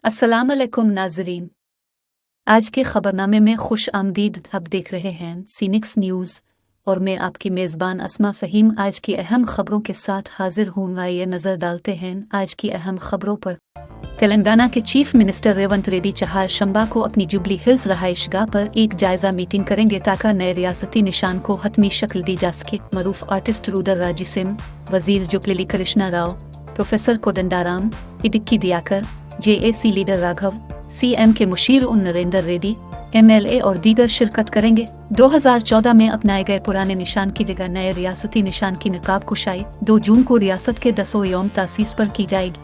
अस्सलाम अलैकुम नाजरीन। आज के खबरनामे में खुश आमदीद। आप देख रहे हैं सीनिक्स न्यूज़ और मैं आपकी मेज़बान अस्मा फ़हीम आज की अहम खबरों के साथ हाजिर हूँ। आइए नज़र डालते हैं आज की अहम खबरों पर। तेलंगाना के चीफ मिनिस्टर रेवंत रेड्डी चार शंबा को अपनी जुबली हिल्स रहायशगाह पर एक जायजा मीटिंग करेंगे ताकि नए रियासती निशान को हतमी शक्ल दी जा सके। मरूफ आर्टिस्ट रूदर राजीसिम, वजीर जुबली कृष्णा राव, प्रोफेसर कोदंडाराम, इडिक्की Dayakar, JAC leader Raghav, CM के मुशीर नरेंद्र रेड्डी, MLA और दीगर शिरकत करेंगे। 2014 में अपनाए गए पुराने निशान की जगह नए रियासती निशान की नकाब कुशाई 2 जून को रियासत के 10वें यौम तासीस पर की जाएगी।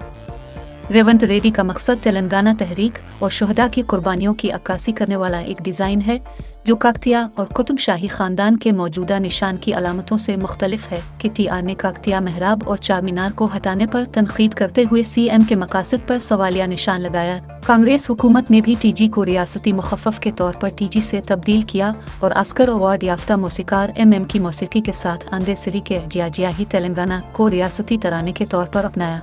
रेवंत रेड्डी का मकसद तेलंगाना तहरीक और शुहदा की कुर्बानियों की अक्कासी करने वाला एक डिज़ाइन है जो काकतिया और कुतुब शाही ख़ानदान के मौजूदा निशान की अलामतों से मुख्तलिफ है। KTR ने काकतिया महराब और चार मीनार को हटाने पर तनकीद करते हुए CM के मकासद पर सवालिया निशान लगाया। कांग्रेस हुकूमत ने भी TG को रियासती मुखफ़फ़ के तौर पर TG से तब्दील किया और आस्कर अवार्ड याफ्ता मौसीकार MM की मौसीकी के साथ आंदे सिरी के जियाजियाही तेलंगाना को रियासती तराने के तौर पर अपनाया।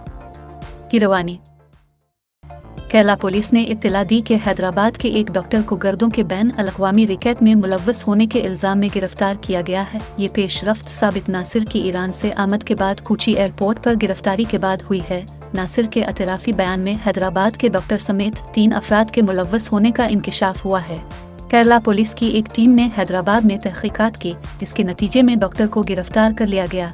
की रवानी केरला पुलिस ने इत्तला दी कि हैदराबाद के एक डॉक्टर को गर्दों के बैन अल-अक़वामी रिकेट में मुलव्वस होने के इल्ज़ाम में गिरफ्तार किया गया है। ये पेशरफ्त साबित नासिर की ईरान से आमद के बाद कोची एयरपोर्ट पर गिरफ्तारी के बाद हुई है। नासिर के अतराफ़ी बयान में हैदराबाद के डॉक्टर समेत 3 अफराद के मुलव्वस होने का इंकिशाफ हुआ है। केरला पुलिस की एक टीम ने हैदराबाद में तहक़ीक़ात की जिसके नतीजे में डॉक्टर को गिरफ्तार कर लिया गया।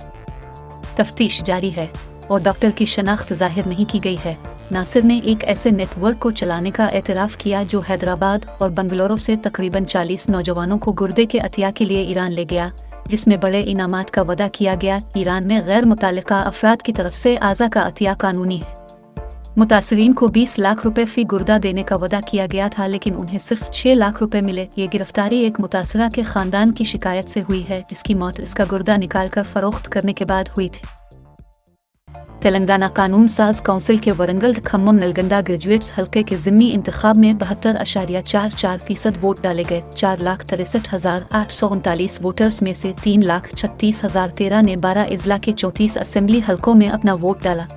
तफ्तीश जारी है और डॉक्टर की शनाख्त ज़ाहिर नहीं की गई है। नासिर ने एक ऐसे नेटवर्क को चलाने का एतराफ़ किया जो हैदराबाद और बंगलौर से तकरीबन 40 नौजवानों को गुर्दे के अतिया के लिए ईरान ले गया, जिसमें बड़े इनामात का वादा किया गया। ईरान में गैर मुतालिका अफराद की तरफ से आज़ा का अतिया कानूनी है। मुतासरीन को 20 लाख रुपए फ़ी गुर्दा देने का वादा किया गया था लेकिन उन्हें सिर्फ 6 लाख रुपए मिले। ये गिरफ्तारी एक मुतासरा के ख़ानदान की शिकायत से हुई है जिसकी मौत इसका गुर्दा निकाल कर फ़रोख्त करने के बाद हुई थी। तेलंगाना कानून साज काउंसिल के वरंगल खम्मम नलगंडा ग्रेजुएट्स हल्के के ज़िमनी इंतखाब में 72.44% वोट डाले गए। 4,63,839 वोटर्स में से 3,36,013 ने 12 अजला के 34 असेंबली हल्कों में अपना वोट डाला।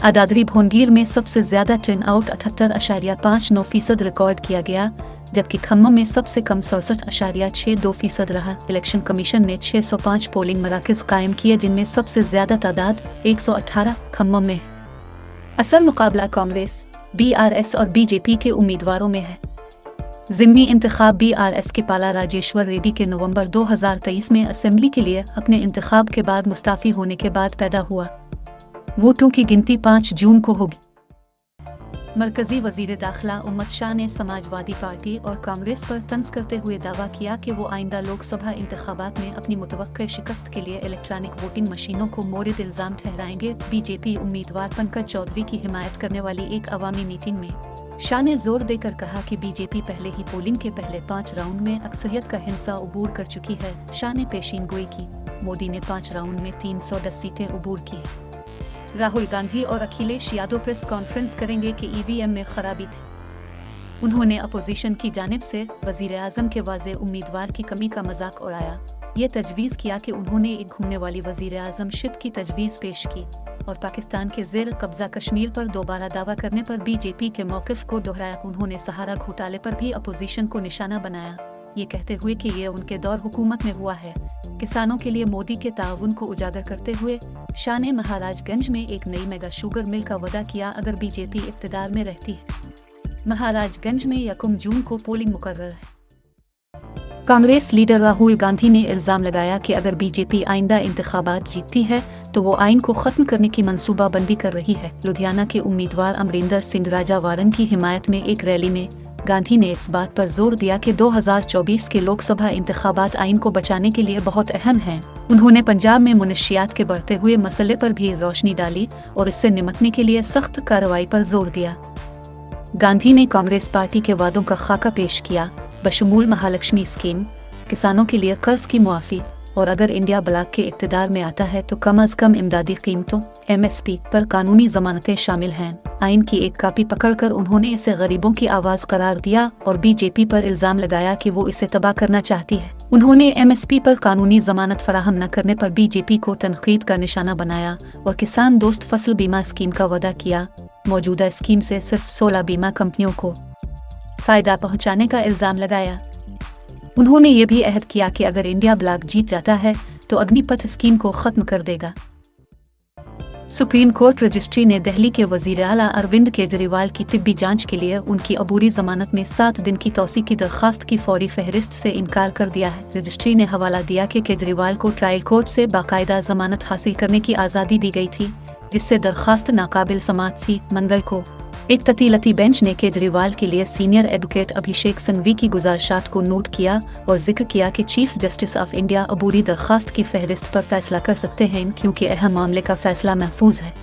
अदादरी भोनगीर में सबसे ज़्यादा टर्न आउट 78.59% रिकॉर्ड किया गया जबकि खम्मम में सबसे कम 67.62% रहा। इलेक्शन कमीशन ने 605 पोलिंग मराकज़ कायम किए जिनमें सबसे ज़्यादा तादाद 118 खम्मम में। असल मुकाबला कांग्रेस, BRS और BJP के उम्मीदवारों में है। ज़िमनी इंतखाब BRS के पाला राजेश्वर रेड्डी के नवंबर 2023 में असेंबली के लिए अपने इंतखाब के बाद मुस्ताफ़ी होने के बाद पैदा हुआ। वोटों की गिनती 5 जून को होगी। मरकजी वजीर दाखिला उम्मत शाह ने समाजवादी पार्टी और कांग्रेस पर तंज करते हुए दावा किया कि वो आइंदा लोकसभा इंतखाबात में अपनी मुतवक्किल शिकस्त के लिए इलेक्ट्रॉनिक वोटिंग मशीनों को मोरिद इल्ज़ाम ठहराएंगे। BJP उम्मीदवार पंकज चौधरी की हिमायत करने वाली एक अवामी मीटिंग में शाह ने जोर देकर कहा कि BJP पहले ही पोलिंग के पहले 5 राउंड में अक्सरियत का हिस्सा अबूर कर चुकी है। शाह ने पेशीन गोई की मोदी ने 5 राउंड में 310 सीटें अबूर की। राहुल गांधी और अखिलेश यादव प्रेस कॉन्फ्रेंस करेंगे कि EVM में खराबी थी। उन्होंने अपोजिशन की जानिब से वजीर आज़म के वाज़े उम्मीदवार की कमी का मजाक उड़ाया। ये तजवीज़ किया कि उन्होंने एक घूमने वाली वजीर आज़म शिप की तजवीज़ पेश की और पाकिस्तान के ज़ेर कब्ज़ा कश्मीर पर दोबारा दावा करने पर BJP के मौक़िफ़ को दोहराया। उन्होंने सहारा घोटाले पर भी अपोजिशन को निशाना बनाया, ये कहते हुए कि ये उनके दौर हुकूमत में हुआ है। किसानों के लिए मोदी के ताउन को उजागर करते हुए शाह ने महाराजगंज में एक नई मेगा शुगर मिल का वादा किया अगर BJP इक़्तिदार में रहती है। महाराजगंज में 1 जून को पोलिंग मुकर्रर है। कांग्रेस लीडर राहुल गांधी ने इल्ज़ाम लगाया कि अगर BJP आइंदा इंतखाबात जीतती है तो वो आइन को ख़त्म करने की मनसूबाबंदी कर रही है। लुधियाना के उम्मीदवार अमरिंदर सिंह राजा वारन की हिमायत में एक रैली में गांधी ने इस बात पर जोर दिया कि 2024 के लोकसभा इंतखाबात आइन को बचाने के लिए बहुत अहम हैं। उन्होंने पंजाब में मुनशियात के बढ़ते हुए मसले पर भी रोशनी डाली और इससे निपटने के लिए सख्त कार्रवाई पर जोर दिया। गांधी ने कांग्रेस पार्टी के वादों का खाका पेश किया, बशमूल महालक्ष्मी स्कीम, किसानों के लिए कर्ज की मुआफ़ी और अगर इंडिया ब्लॉक के इक़्तिदार में आता है तो कम अज़ कम इमदादी कीमतों MSP पर कानूनी ज़मानतें शामिल हैं। आइन की एक कापी पकड़कर उन्होंने इसे गरीबों की आवाज़ करार दिया और BJP पर इल्ज़ाम लगाया कि वो इसे तबाह करना चाहती है। उन्होंने MSP पर कानूनी ज़मानत फराहम न करने पर BJP को तनकीद का निशाना बनाया और किसान दोस्त फसल बीमा स्कीम का वादा किया मौजूदा स्कीम से सिर्फ 16 बीमा कंपनियों को फायदा पहुंचाने का इल्जाम लगाया। उन्होंने ये भी अहद किया कि अगर इंडिया ब्लॉक जीत जाता है तो अग्निपथ स्कीम को खत्म कर देगा। सुप्रीम कोर्ट रजिस्ट्री ने दिल्ली के वजीर आला अरविंद केजरीवाल की तिब्बी जांच के लिए उनकी अबूरी जमानत में 7 दिन की तौसी की दरखास्त की फौरी फहरिस्त से इनकार कर दिया है। रजिस्ट्री ने हवाला दिया कि केजरीवाल को ट्रायल कोर्ट से बाकायदा जमानत हासिल करने की आज़ादी दी गई थी, जिससे दरखास्त नाकाबिल समाअत थी। मंगल को एक ततीलती बेंच ने केजरीवाल के लिए सीनियर एडवोकेट अभिषेक संघवी की गुजारिशात को नोट किया और जिक्र किया कि चीफ जस्टिस ऑफ इंडिया अबूरी दरखास्त की फहरिस्त पर फैसला कर सकते हैं, क्योंकि अहम मामले का फैसला महफूज है।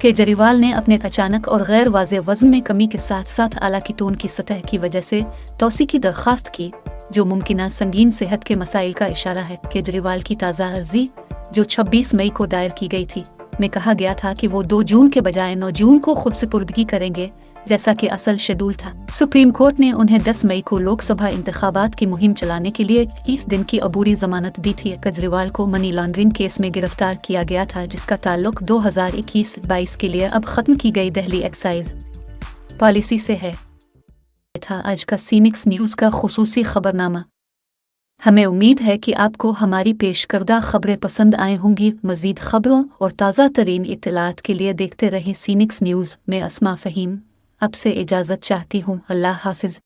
केजरीवाल ने अपने अचानक और गैर वाज़ेह वज़न में कमी के साथ साथ आला की टोन की सतह की वजह से तौसी की दरखास्त की, जो मुमकिना संगीन सेहत के मसाइल का इशारा है। केजरीवाल की ताज़ा अर्जी, जो 26 मई को दायर की गई थी, में कहा गया था कि वो 2 जून के बजाय 9 जून को खुद सुपुर्दगी करेंगे, जैसा कि असल शेड्यूल था। सुप्रीम कोर्ट ने उन्हें 10 मई को लोकसभा इंतखाबात की मुहिम चलाने के लिए 30 दिन की अबूरी जमानत दी थी। केजरीवाल को मनी लॉन्ड्रिंग केस में गिरफ्तार किया गया था, जिसका ताल्लुक 2021-22 के लिए अब खत्म की गई दिल्ली एक्साइज पॉलिसी से है। था आज का सीनिक्स न्यूज़ का खुसूसी खबरनामा। हमें उम्मीद है कि आपको हमारी पेश करदा खबरें पसंद आए होंगी। मज़ीद खबरों और ताज़ा तरीन इत्तलात के लिए देखते रहें सीनिक्स न्यूज़। में अस्मा फ़हीम आपसे इजाज़त चाहती हूँ। अल्लाह हाफ़िज़।